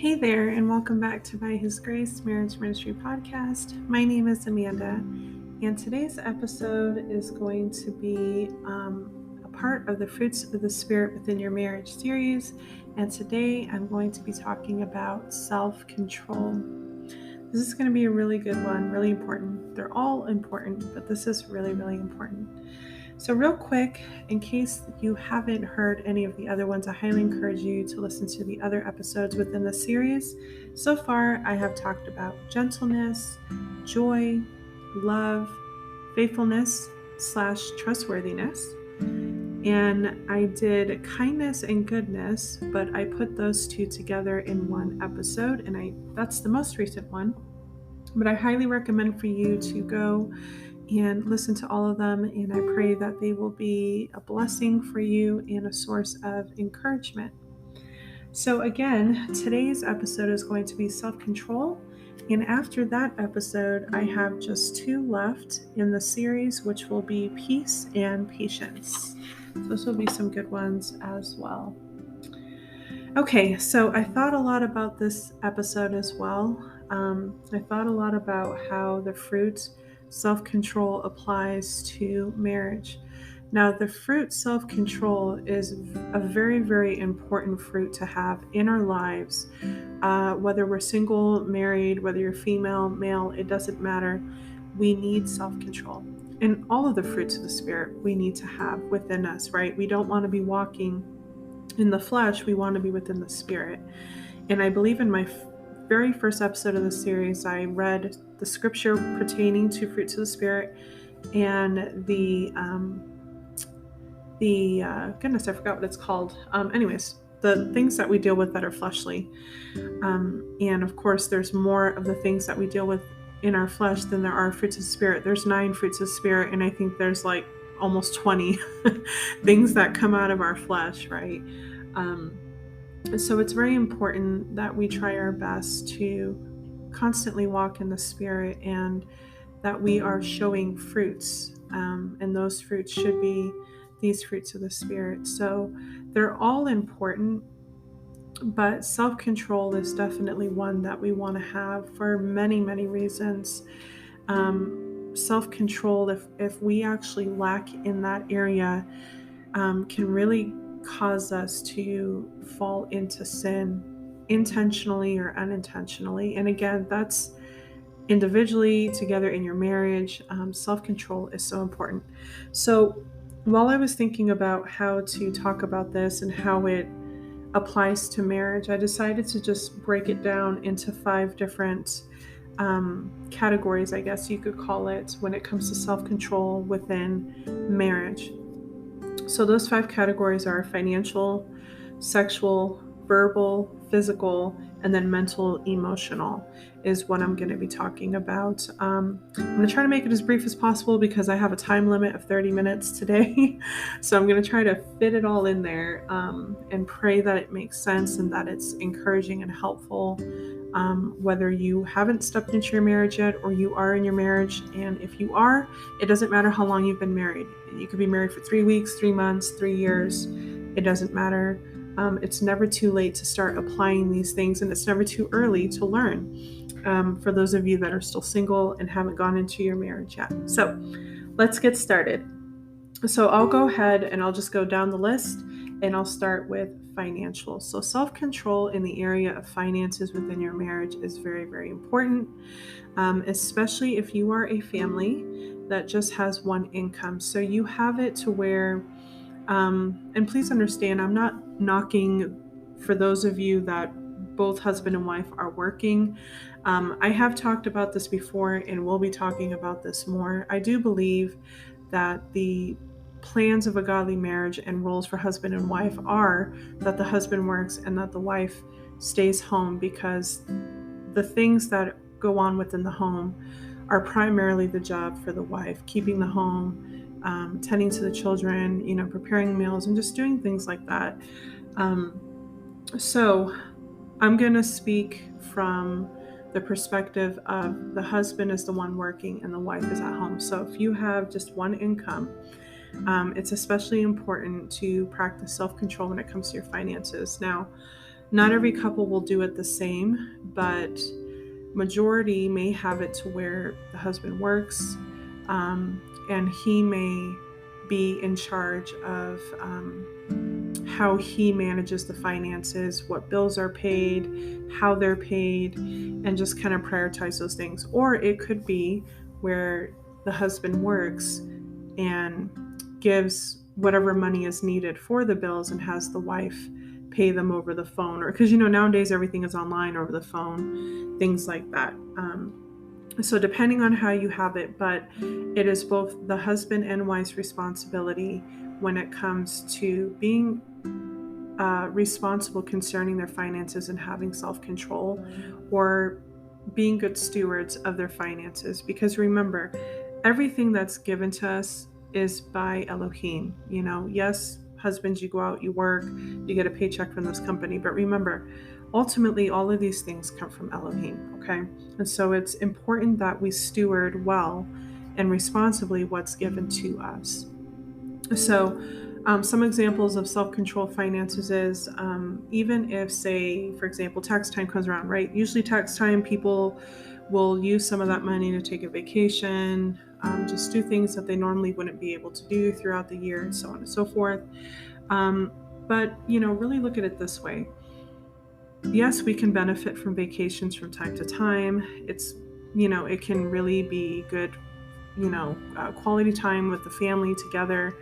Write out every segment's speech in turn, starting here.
Hey there, and welcome back to By His Grace Marriage Ministry Podcast. My name is Amanda, and today's episode is going to be a part of the Fruits of the Spirit Within Your Marriage series. And today I'm going to be talking about self-control. This is going to be a really good one, really important. They're all important, but this is really, really important. So real quick, in case you haven't heard any of the other ones, I highly encourage you to listen to the other episodes within the series. So far, I have talked about gentleness, joy, love, faithfulness / trustworthiness. And I did kindness and goodness, but I put those two together in one episode, and that's the most recent one. But I highly recommend for you to go and listen to all of them, and I pray that they will be a blessing for you and a source of encouragement. So again, today's episode is going to be self-control, and after that episode, I have just two left in the series, which will be peace and patience. Those will be some good ones as well. Okay, so I thought a lot about this episode as well. I thought a lot about how the fruit self-control applies to marriage. Now, the fruit self-control is a very, very important fruit to have in our lives. Whether we're single, married, whether you're female, male, it doesn't matter. We need self-control. And all of the fruits of the Spirit we need to have within us, right? We don't want to be walking in the flesh, we want to be within the Spirit. And I believe in my very first episode of the series, I read the scripture pertaining to fruits of the Spirit and the goodness, I forgot what it's called. Anyways, the things that we deal with that are fleshly. And of course, there's more of the things that we deal with in our flesh than there are fruits of the Spirit. There's 9 fruits of the Spirit, and I think there's like almost 20 things that come out of our flesh, right? So it's very important that we try our best to constantly walk in the Spirit and that we are showing fruits. And those fruits should be these fruits of the Spirit. So they're all important, but self-control is definitely one that we want to have for many, many reasons. Self-control, if we actually lack in that area, can really cause us to fall into sin intentionally or unintentionally. And again, that's individually, together in your marriage. Self-control is so important. So while I was thinking about how to talk about this and how it applies to marriage, I decided to just break it down into 5 different categories, I guess you could call it, when it comes to self-control within marriage. So those 5 categories are financial, sexual, verbal, physical, and then mental, emotional is what I'm going to be talking about. I'm going to try to make it as brief as possible because I have a time limit of 30 minutes today. So I'm going to try to fit it all in there and pray that it makes sense and that it's encouraging and helpful. Whether you haven't stepped into your marriage yet or you are in your marriage. And if you are, it doesn't matter how long you've been married. You could be married for 3 weeks, 3 months, 3 years. It doesn't matter. It's never too late to start applying these things, and it's never too early to learn for those of you that are still single and haven't gone into your marriage yet. So let's get started. So I'll go ahead and I'll just go down the list, and I'll start with financial. So self-control in the area of finances within your marriage is very, very important, especially if you are a family that just has one income. So you have it to where, and please understand, I'm not knocking for those of you that both husband and wife are working. I have talked about this before, and we'll be talking about this more. I do believe that the plans of a godly marriage and roles for husband and wife are that the husband works and that the wife stays home, because the things that go on within the home are primarily the job for the wife, keeping the home, tending to the children, preparing meals and just doing things like that. So I'm going to speak from the perspective of the husband is the one working and the wife is at home. So if you have just one income, it's especially important to practice self-control when it comes to your finances. Now, Not every couple will do it the same, but majority may have it to where the husband works, and he may be in charge of how he manages the finances, what bills are paid, how they're paid, and just kind of prioritize those things. Or it could be where the husband works and gives whatever money is needed for the bills and has the wife pay them over the phone, or because nowadays everything is online over the phone, things like that. So depending on how you have it, but it is both the husband and wife's responsibility when it comes to being responsible concerning their finances and having self-control, or being good stewards of their finances. Because remember, everything that's given to us is by Elohim. Yes, husbands, you go out, you work, you get a paycheck from this company, but remember, ultimately all of these things come from Elohim, okay? And so it's important that we steward well and responsibly what's given to us. So some examples of self-control finances is even if, say, for example, tax time comes around, right? Usually tax time, people will use some of that money to take a vacation, just do things that they normally wouldn't be able to do throughout the year, and so on and so forth. But, really look at it this way. Yes, we can benefit from vacations from time to time. It can really be good, quality time with the family together.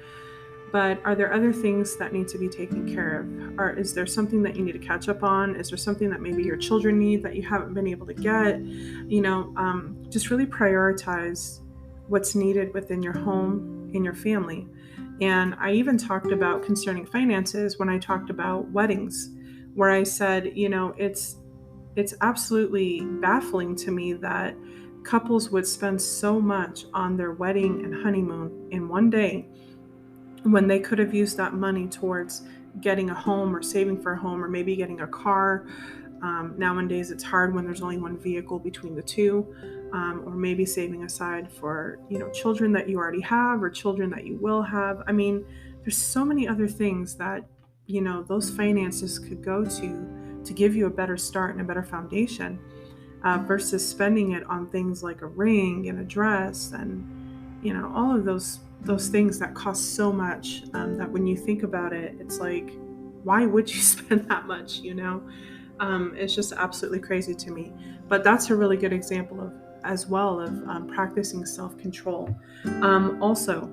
But are there other things that need to be taken care of? Or is there something that you need to catch up on? Is there something that maybe your children need that you haven't been able to get? Just really prioritize what's needed within your home and your family. And I even talked about concerning finances when I talked about weddings, where I said, it's absolutely baffling to me that couples would spend so much on their wedding and honeymoon in one day when they could have used that money towards getting a home or saving for a home or maybe getting a car. Nowadays, it's hard when there's only one vehicle between the two, or maybe saving aside for, children that you already have or children that you will have. I mean, there's so many other things that, those finances could go to give you a better start and a better foundation, versus spending it on things like a ring and a dress and, all of those things that cost so much, that when you think about it, it's like, why would you spend that much? It's just absolutely crazy to me. But that's a really good example of practicing self-control. Also,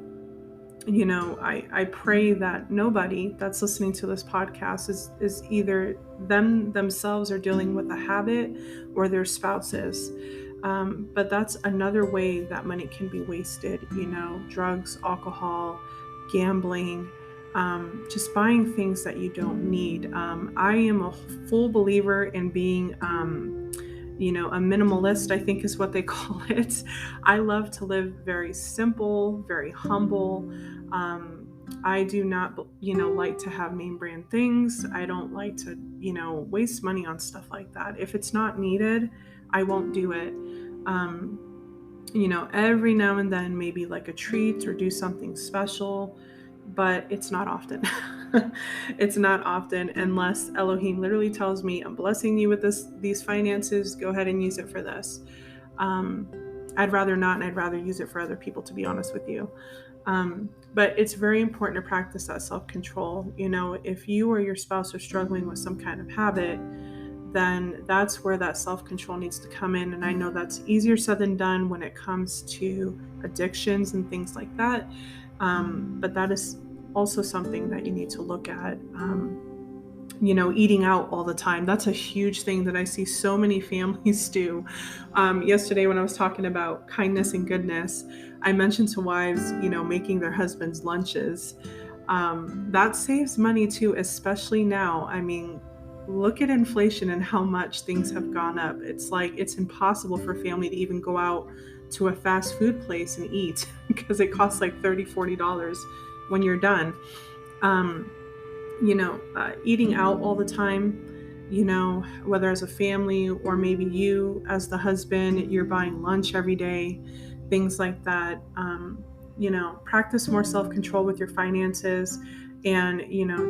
I pray that nobody that's listening to this podcast is either themselves are dealing with a habit or their spouses. But that's another way that money can be wasted, drugs, alcohol, gambling, just buying things that you don't need. I am a full believer in being, a minimalist, I think is what they call it. I love to live very simple, very humble. I do not, like to have name brand things. I don't like to, waste money on stuff like that. If it's not needed, I won't do it. Every now and then, maybe like a treat or do something special, but it's not often. It's not often unless Elohim literally tells me, I'm blessing you with these finances, go ahead and use it for this. I'd rather not, and I'd rather use it for other people, to be honest with you. But it's very important to practice that self-control. If you or your spouse are struggling with some kind of habit, then that's where that self-control needs to come in. And I know that's easier said than done when it comes to addictions and things like that. But that is also something that you need to look at. Eating out all the time. That's a huge thing that I see so many families do. Yesterday when I was talking about kindness and goodness, I mentioned to wives, making their husbands lunches. That saves money too, especially now. I mean, look at inflation and how much things have gone up. It's like it's impossible for a family to even go out to a fast food place and eat because it costs like $30-$40 when you're done. Eating out all the time, whether as a family or maybe you as the husband, you're buying lunch every day, things like that. Practice more self-control with your finances. and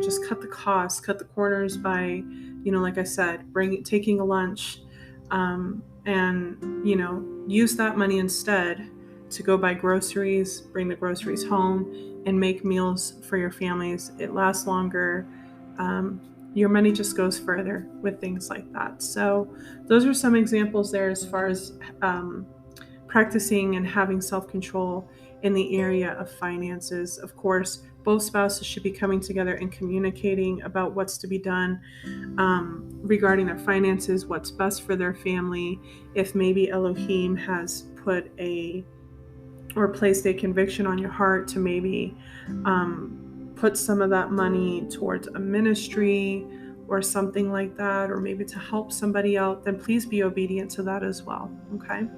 just cut the costs, cut the corners by like I said, taking a lunch, and use that money instead to go buy groceries, bring the groceries home, and make meals for your families. It lasts longer. Your money just goes further with things like that. So those are some examples there as far as practicing and having self-control in the area of finances. Of course, both spouses should be coming together and communicating about what's to be done regarding their finances, what's best for their family. If maybe Elohim has placed a conviction on your heart to maybe put some of that money towards a ministry or something like that, or maybe to help somebody out, then please be obedient to that as well. Okay.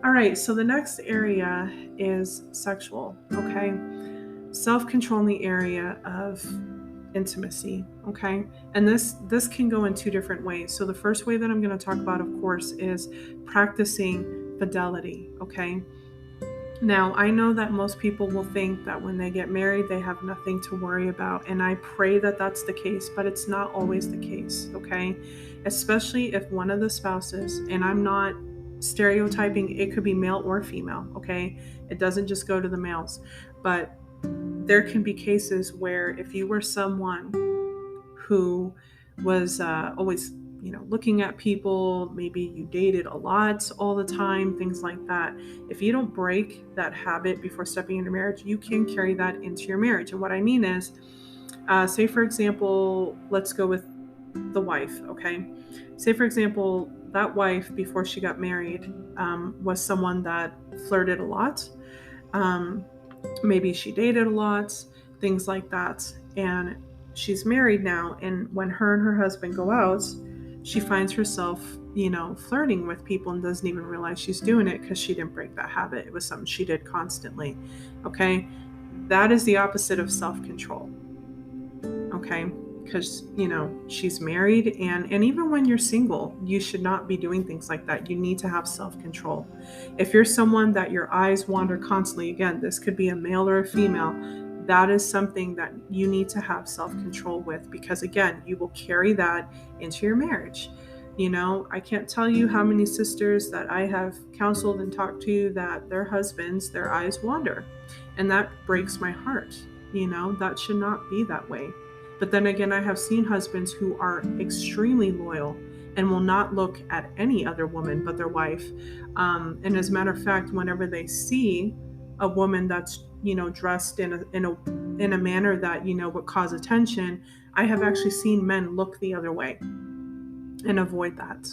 All right. So the next area is sexual. Okay. Self-control in the area of intimacy. Okay. And this can go in two different ways. So the first way that I'm going to talk about, of course, is practicing fidelity. Okay. Now, I know that most people will think that when they get married, they have nothing to worry about. And I pray that that's the case, but it's not always the case, okay? Especially if one of the spouses, and I'm not stereotyping, it could be male or female, okay? It doesn't just go to the males. But there can be cases where if you were someone who was always looking at people, maybe you dated a lot all the time, things like that. If you don't break that habit before stepping into marriage, you can carry that into your marriage. And what I mean is, say for example, let's go with the wife, okay? Say for example, that wife before she got married was someone that flirted a lot. Maybe she dated a lot, things like that. And she's married now, and when her and her husband go out, she finds herself, flirting with people and doesn't even realize she's doing it because she didn't break that habit. It was something she did constantly. Okay. That is the opposite of self-control. Okay. Because, she's married, and even when you're single, you should not be doing things like that. You need to have self-control. If you're someone that your eyes wander constantly, again, this could be a male or a female, that is something that you need to have self-control with, because again, you will carry that into your marriage. I can't tell you how many sisters that I have counseled and talked to that their husbands, their eyes wander, and that breaks my heart. That should not be that way. But then again, I have seen husbands who are extremely loyal and will not look at any other woman but their wife. And as a matter of fact, whenever they see a woman that's dressed in a manner that would cause attention, I have actually seen men look the other way and avoid that.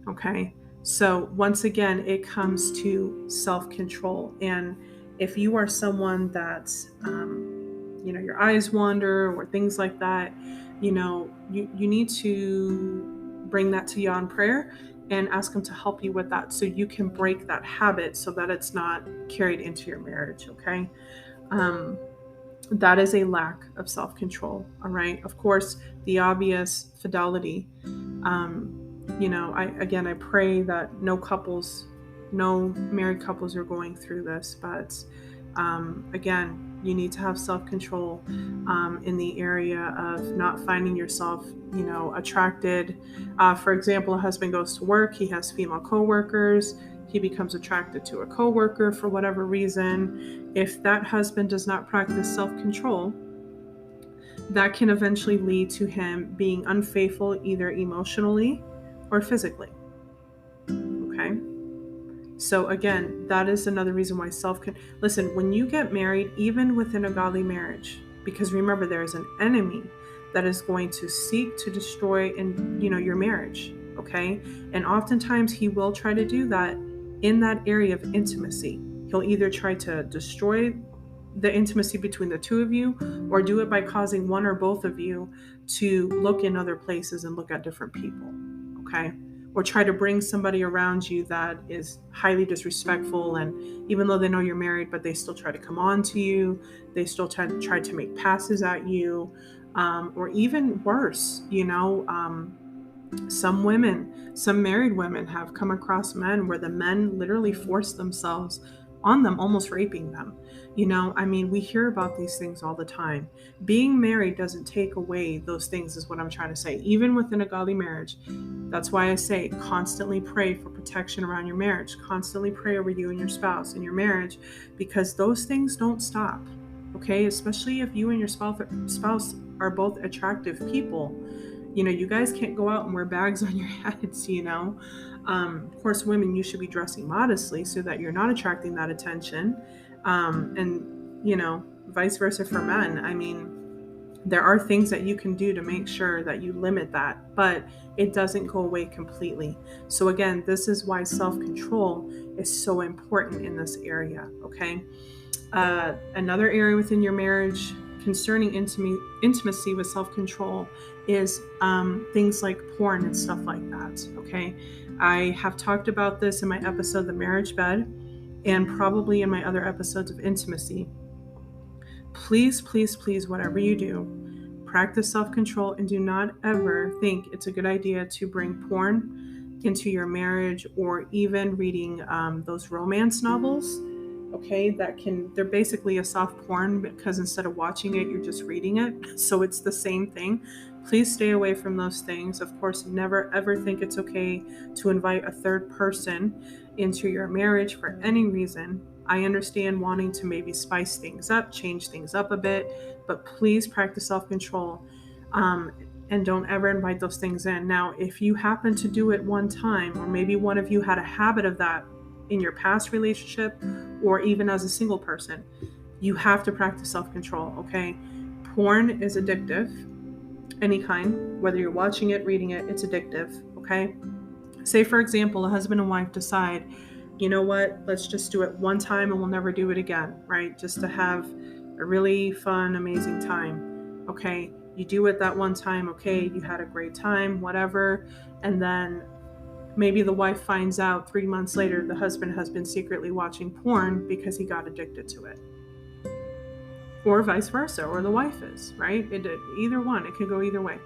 Okay, so once again, it comes to self-control. And if you are someone that's your eyes wander or things like that, you need to bring that to Yah in prayer and ask him to help you with that, so you can break that habit so that it's not carried into your marriage. Okay. That is a lack of self-control. All right. Of course, the obvious fidelity. I pray that no married couples are going through this, but again, you need to have self-control in the area of not finding yourself, attracted. For example, a husband goes to work, he has female coworkers, he becomes attracted to a coworker for whatever reason. If that husband does not practice self-control, that can eventually lead to him being unfaithful either emotionally or physically. Okay? So again, that is another reason why listen, when you get married, even within a godly marriage, because remember, there is an enemy that is going to seek to destroy your marriage. Okay? And oftentimes he will try to do that in that area of intimacy. He'll either try to destroy the intimacy between the two of you, or do it by causing one or both of you to look in other places and look at different people. Okay? Or try to bring somebody around you that is highly disrespectful, and even though they know you're married, but they still try to come on to you, they still try to make passes at you, or even worse, some married women have come across men where the men literally force themselves on them, almost raping them. I mean, we hear about these things all the time. Being married doesn't take away those things, is what I'm trying to say, even within a godly marriage. That's why I say constantly pray for protection around your marriage, constantly pray over you and your spouse and your marriage, because those things don't stop. Okay, especially if you and your spouse are both attractive people. You guys can't go out and wear bags on your heads. Of course, women, you should be dressing modestly so that you're not attracting that attention. And vice versa for men. I mean, there are things that you can do to make sure that you limit that, but it doesn't go away completely. So again, this is why self-control is so important in this area. Okay. Another area within your marriage concerning intimacy with self-control is things like porn and stuff like that. Okay. I have talked about this in my episode, The Marriage Bed, and probably in my other episodes of intimacy. Please, please, please, whatever you do, practice self-control and do not ever think it's a good idea to bring porn into your marriage, or even reading those romance novels. Okay, they're basically a soft porn, because instead of watching it, you're just reading it. So it's the same thing. Please stay away from those things. Of course, never ever think it's okay to invite a third person into your marriage for any reason. I understand wanting to maybe spice things up, change things up a bit, but please practice self-control, and don't ever invite those things in. Now, if you happen to do it one time, or maybe one of you had a habit of that in your past relationship, or even as a single person, you have to practice self-control. Okay, porn is addictive, any kind, whether you're watching it, reading it, it's addictive. Okay, say for example, a husband and wife decide, you know what, let's just do it one time and we'll never do it again, right? Just to have a really fun, amazing time. Okay, you do it that one time, okay, you had a great time, whatever, and then maybe the wife finds out 3 months later the husband has been secretly watching porn because he got addicted to it. Or vice versa, or the wife is, right? Either one, it could go either way.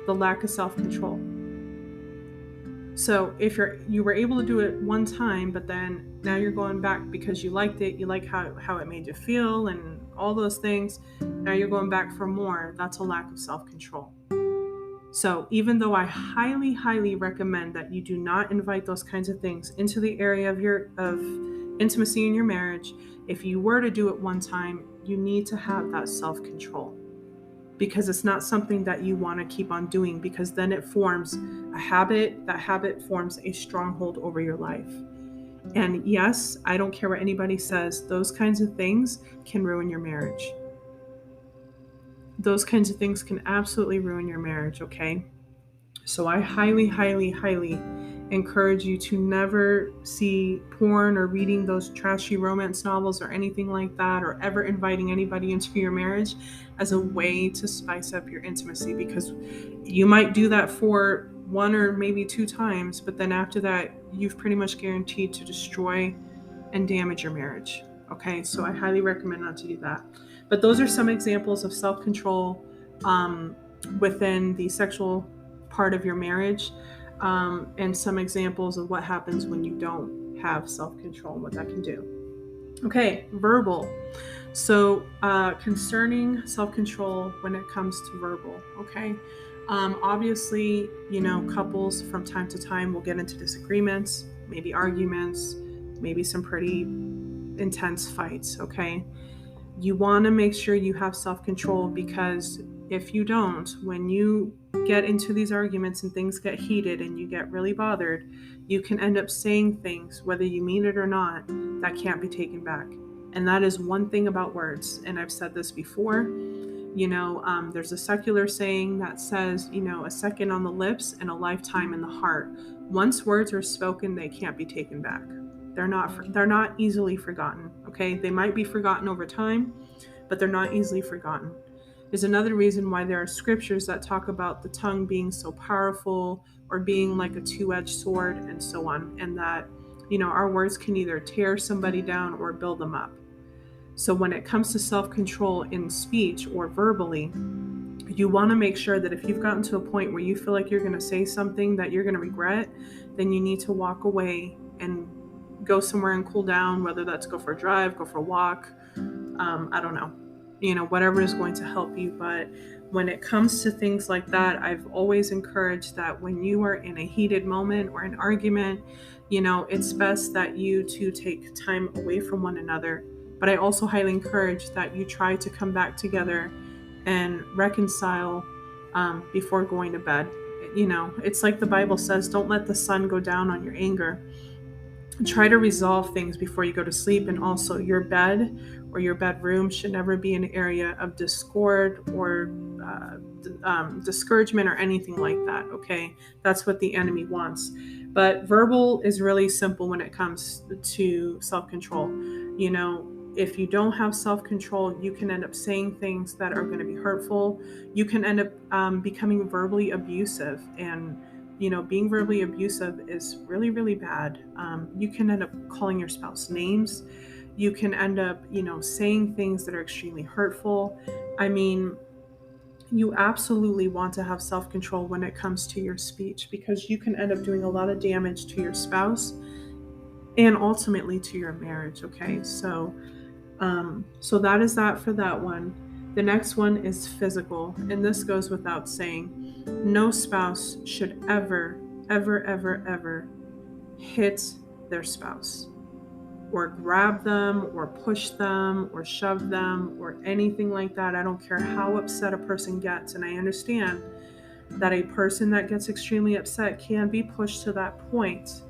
The lack of self-control. So if you were able to do it one time, but then now you're going back because you liked it, you like how it made you feel and all those things, now you're going back for more, that's a lack of self-control. So even though I highly, highly recommend that you do not invite those kinds of things into the area of intimacy in your marriage, if you were to do it one time, you need to have that self-control, because it's not something that you want to keep on doing, because then it forms a habit. That habit forms a stronghold over your life. And yes, I don't care what anybody says, those kinds of things can ruin your marriage. Those kinds of things can absolutely ruin your marriage, okay? So I highly, highly, highly encourage you to never see porn or reading those trashy romance novels or anything like that, or ever inviting anybody into your marriage as a way to spice up your intimacy, because you might do that for 1 or maybe 2 times, but then after that, you've pretty much guaranteed to destroy and damage your marriage. Okay, so I highly recommend not to do that. But those are some examples of self-control within the sexual part of your marriage, and some examples of what happens when you don't have self-control and what that can do. Okay, verbal. So concerning self-control when it comes to verbal, okay? Obviously, couples from time to time will get into disagreements, maybe arguments, maybe some pretty intense fights, okay? You want to make sure you have self-control, because if you don't, when you get into these arguments and things get heated and you get really bothered, you can end up saying things, whether you mean it or not, that can't be taken back. And that is one thing about words. And I've said this before, there's a secular saying that says, a second on the lips and a lifetime in the heart. Once words are spoken, they can't be taken back. They're not easily forgotten, okay? They might be forgotten over time, but they're not easily forgotten. There's another reason why there are scriptures that talk about the tongue being so powerful, or being like a two-edged sword, and so on, and that, our words can either tear somebody down or build them up. So when it comes to self-control in speech or verbally, you want to make sure that if you've gotten to a point where you feel like you're going to say something that you're going to regret, then you need to walk away and go somewhere and cool down, whether that's go for a drive, go for a walk. I don't know, whatever is going to help you. But when it comes to things like that, I've always encouraged that when you are in a heated moment or an argument, it's best that you two take time away from one another. But I also highly encourage that you try to come back together and reconcile before going to bed. It's like the Bible says, don't let the sun go down on your anger. Try to resolve things before you go to sleep. And also, your bed or your bedroom should never be an area of discord or discouragement or anything like that. Okay, that's what the enemy wants. But verbal is really simple when it comes to self-control. If you don't have self-control, you can end up saying things that are going to be hurtful. You can end up becoming verbally abusive, and being verbally abusive is really, really bad. You can end up calling your spouse names. You can end up, saying things that are extremely hurtful. I mean, you absolutely want to have self-control when it comes to your speech, because you can end up doing a lot of damage to your spouse and ultimately to your marriage. Okay, so that is that for that one. The next one is physical, and this goes without saying. No spouse should ever, ever, ever, ever hit their spouse or grab them or push them or shove them or anything like that. I don't care how upset a person gets. And I understand that a person that gets extremely upset can be pushed to that point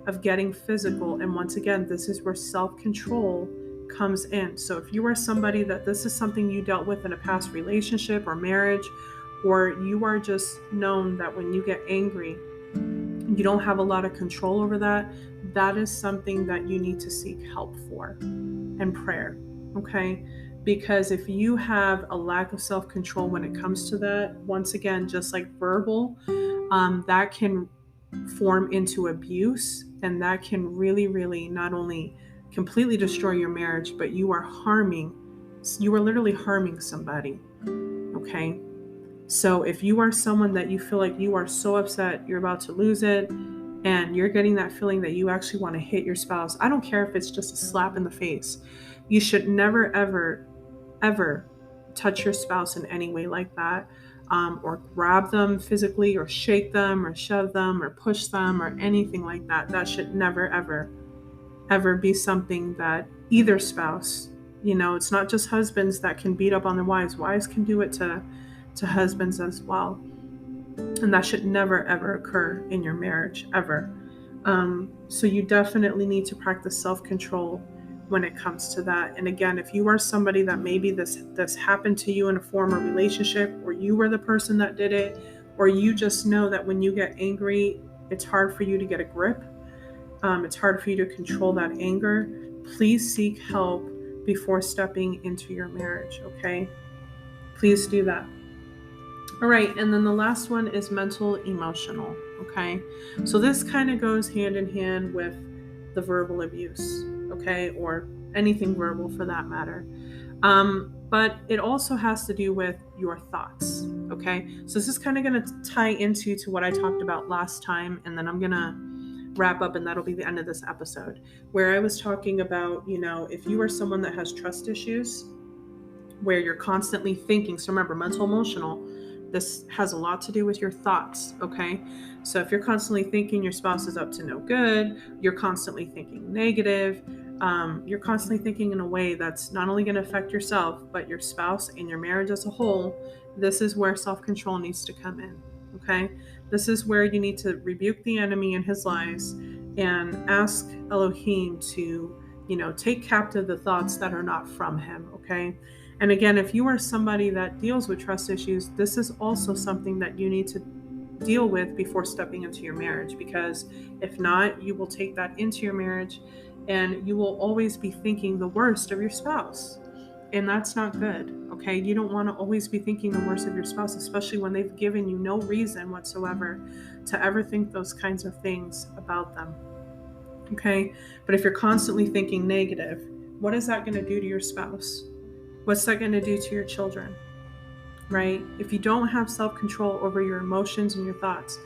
of getting physical. And once again, this is where self-control comes in. So if you are somebody that this is something you dealt with in a past relationship or marriage, or you are just known that when you get angry, you don't have a lot of control over that, that is something that you need to seek help for and prayer. Okay? Because if you have a lack of self-control when it comes to that, once again, just like verbal, that can form into abuse, and that can really, really not only completely destroy your marriage, but you are literally harming somebody. Okay? So if you are someone that you feel like you are so upset, you're about to lose it, and you're getting that feeling that you actually want to hit your spouse, I don't care if it's just a slap in the face. You should never, ever, ever touch your spouse in any way like that, or grab them physically, or shake them, or shove them, or push them, or anything like that. That should never, ever, ever be something that either spouse, it's not just husbands that can beat up on their wives. Wives can do it to husbands as well. And that should never, ever occur in your marriage, ever. So you definitely need to practice self-control when it comes to that. And again, if you are somebody that maybe this happened to you in a former relationship, or you were the person that did it, or you just know that when you get angry, it's hard for you to get a grip. It's hard for you to control that anger. Please seek help before stepping into your marriage, okay? Please do that. All right, and then the last one is mental emotional, okay? So this kind of goes hand in hand with the verbal abuse, okay? Or anything verbal for that matter. But it also has to do with your thoughts, okay? So this is kind of going to tie into what I talked about last time, and then I'm going to wrap up, and that'll be the end of this episode, where I was talking about, if you are someone that has trust issues, where you're constantly thinking, so remember, mental emotional, this has a lot to do with your thoughts, okay? So if you're constantly thinking your spouse is up to no good, you're constantly thinking negative, you're constantly thinking in a way that's not only going to affect yourself, but your spouse and your marriage as a whole, this is where self-control needs to come in, okay? This is where you need to rebuke the enemy and his lies and ask Elohim to, take captive the thoughts that are not from him, okay? And again, if you are somebody that deals with trust issues, this is also something that you need to deal with before stepping into your marriage, because if not, you will take that into your marriage and you will always be thinking the worst of your spouse. And that's not good, okay? You don't want to always be thinking the worst of your spouse, especially when they've given you no reason whatsoever to ever think those kinds of things about them, okay? But if you're constantly thinking negative, what is that going to do to your spouse? What's that going to do to your children, right? If you don't have self-control over your emotions and your thoughts,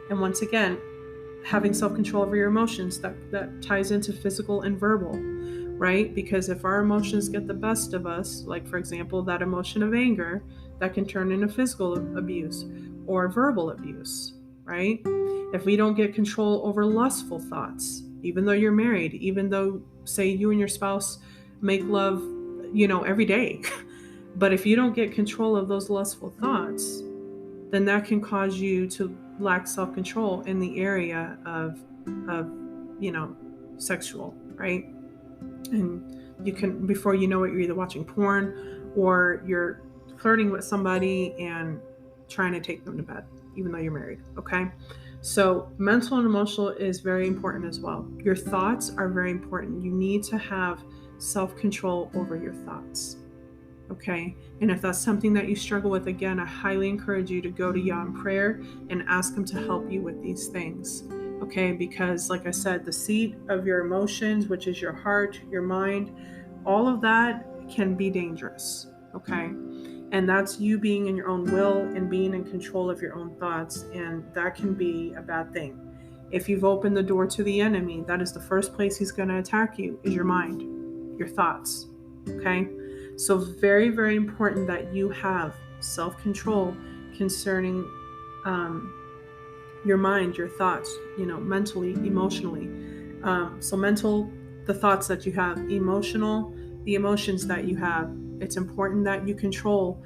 and once again, having self-control over your emotions, that ties into physical and verbal, right? Because if our emotions get the best of us, like for example that emotion of anger, that can turn into physical abuse or verbal abuse, right? If we don't get control over lustful thoughts, even though you're married, even though say you and your spouse make love, every day, but if you don't get control of those lustful thoughts, then that can cause you to lack self-control in the area of sexual, right? And you can, before you know it, you're either watching porn or you're flirting with somebody and trying to take them to bed even though you're married. Okay, so mental and emotional is very important as well. Your thoughts are very important. You need to have self-control over your thoughts. Okay, and if that's something that you struggle with, again, I highly encourage you to go to Yah in prayer and ask him to help you with these things. Okay, because like I said, the seat of your emotions, which is your heart, your mind, all of that can be dangerous. Okay, and that's you being in your own will and being in control of your own thoughts, and that can be a bad thing. If you've opened the door to the enemy, that is the first place he's going to attack you, is your mind, your thoughts. Okay, so very, very important that you have self-control concerning your mind, your thoughts, mentally, emotionally. So mental, the thoughts that you have; emotional, the emotions that you have. It's important that you control.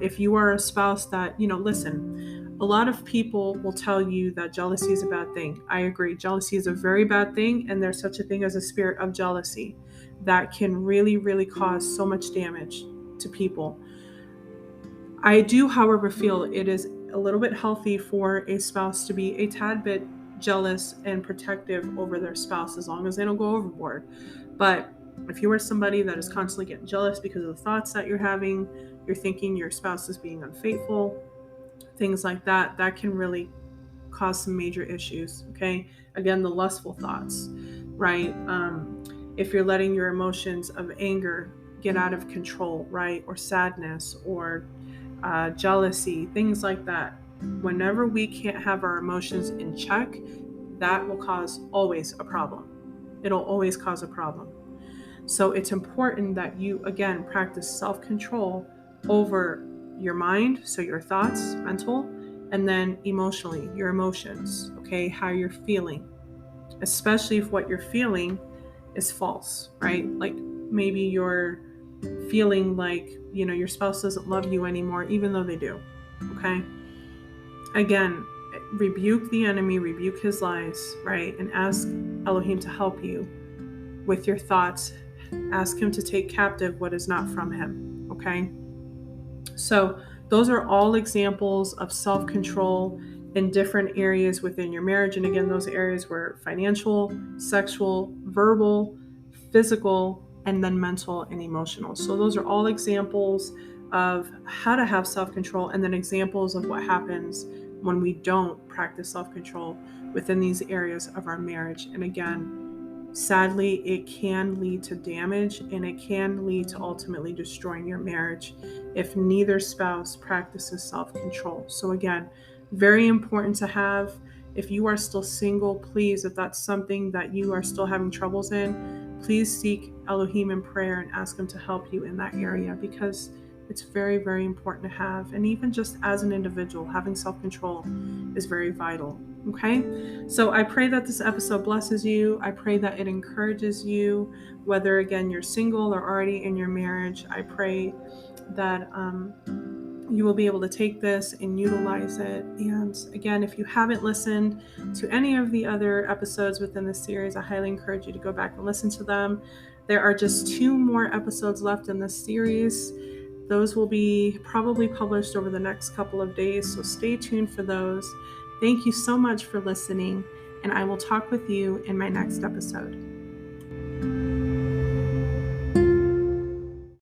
If you are a spouse that, listen, a lot of people will tell you that jealousy is a bad thing. I agree. Jealousy is a very bad thing, and there's such a thing as a spirit of jealousy that can really, really cause so much damage to people. I do, however, feel it is a little bit healthy for a spouse to be a tad bit jealous and protective over their spouse, as long as they don't go overboard. But if you are somebody that is constantly getting jealous because of the thoughts that you're having, you're thinking your spouse is being unfaithful, things like that, that can really cause some major issues. Okay, again, the lustful thoughts, right? If you're letting your emotions of anger get out of control, right, or sadness or jealousy, things like that, whenever we can't have our emotions in check, that will cause always a problem. It'll always cause a problem. So it's important that you, again, practice self-control over your mind, so your thoughts, mental, and then emotionally, your emotions, okay, how you're feeling, especially if what you're feeling is false, right? Like maybe you're feeling like, your spouse doesn't love you anymore, even though they do, okay? Again, rebuke the enemy, rebuke his lies, right? And ask Elohim to help you with your thoughts. Ask him to take captive what is not from him, okay? So those are all examples of self-control in different areas within your marriage. And again, those areas were financial, sexual, verbal, physical, and then mental and emotional. So those are all examples of how to have self-control, and then examples of what happens when we don't practice self-control within these areas of our marriage. And again, sadly, it can lead to damage, and it can lead to ultimately destroying your marriage if neither spouse practices self-control. So again, very important to have. If you are still single, please, if that's something that you are still having troubles in, please seek Elohim in prayer and ask him to help you in that area, because it's very, very important to have. And even just as an individual, having self-control is very vital. Okay, so I pray that this episode blesses you. I pray that it encourages you, whether again you're single or already in your marriage. I pray that you will be able to take this and utilize it. And again, if you haven't listened to any of the other episodes within this series, I highly encourage you to go back and listen to them. There are just 2 more episodes left in this series. Those will be probably published over the next couple of days, so stay tuned for those. Thank you so much for listening, and I will talk with you in my next episode.